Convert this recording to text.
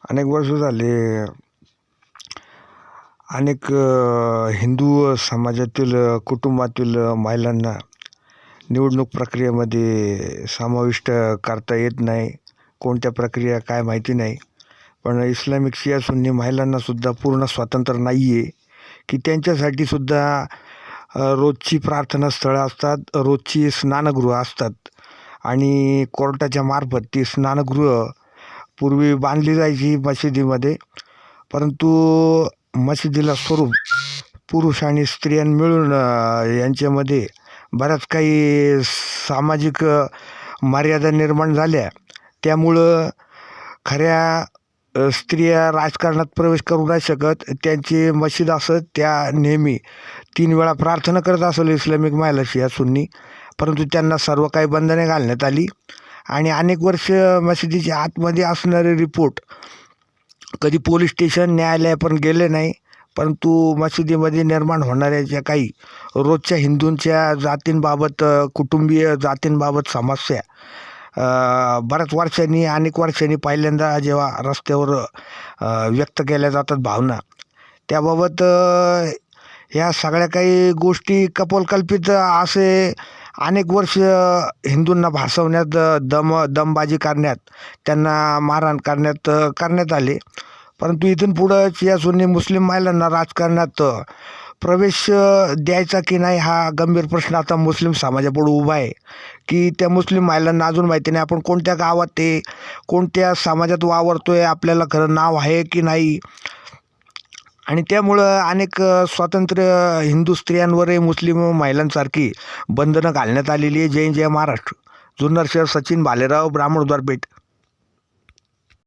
अनेक वर्ष झाले अनेक हिंदू समाजातील कुटुंबातील महिलांना निवडणूक प्रक्रियेमध्ये समाविष्ट करता येत नाही. कोणत्या प्रक्रिया काय माहिती नाही. पण इस्लामिक शिया सुन्नी महिलांनासुद्धा पूर्ण स्वातंत्र्य नाही आहे की त्यांच्यासाठी सुद्धा रोजची प्रार्थनास्थळं असतात, रोजची स्नानगृह असतात आणि कोर्टाच्या मार्फत ती स्नानगृह पूर्वी बांधली जायची मशिदीमध्ये. परंतु मशिदीला स्वरूप पुरुष आणि स्त्रिया मिळून यांच्यामध्ये बऱ्याच काही सामाजिक मर्यादा निर्माण झाल्या. त्यामुळं खऱ्या स्त्रिया राजकारणात प्रवेश करू नाही शकत. त्यांची मशीद असत त्या नेहमी 3 वेळा प्रार्थना करत असेल इस्लामिक महिला शिया सुन्नी, परंतु त्यांना सर्व काही बंधने घालण्यात आली आणि अनेक वर्ष मशिदीच्या आतमध्ये असणारे रिपोर्ट कधी पोलीस स्टेशन न्यायालयापर्यंत गेले नाही. परंतु मशिदीमध्ये निर्माण होणाऱ्या ज्या काही रोजच्या हिंदूंच्या जातींबाबत, कुटुंबीय जातींबाबत समस्या बऱ्याच वर्षांनी, अनेक वर्षांनी पहिल्यांदा जेव्हा रस्त्यावर व्यक्त केल्या जातात भावना, त्याबाबत ह्या सगळ्या काही गोष्टी कपोलकल्पित असे अनेक वर्ष हिंदूंना भासवण्यात, दमबाजी करण्यात, त्यांना मारहाण करण्यात आले. परंतु इथून पुढं शिया सुन्नी मुस्लिम महिलांना राजकारणात प्रवेश द्यायचा की नाही हा गंभीर प्रश्न आता मुस्लिम समाजापुढे उभा आहे. की त्या मुस्लिम महिलांना अजून माहिती नाही आपण कोणत्या गावात आहे, कोणत्या समाजात वावरतोय, आपल्याला खरं नाव आहे की नाही. आणि त्यामुळं अनेक स्वातंत्र्य हिंदू स्त्रियांवरही मुस्लिम महिलांसारखी बंधनं घालण्यात आलेली आहे. जय जय महाराष्ट्र. जुन्नर शहर, सचिन भालेराव, ब्राह्मणद्वार पेठ.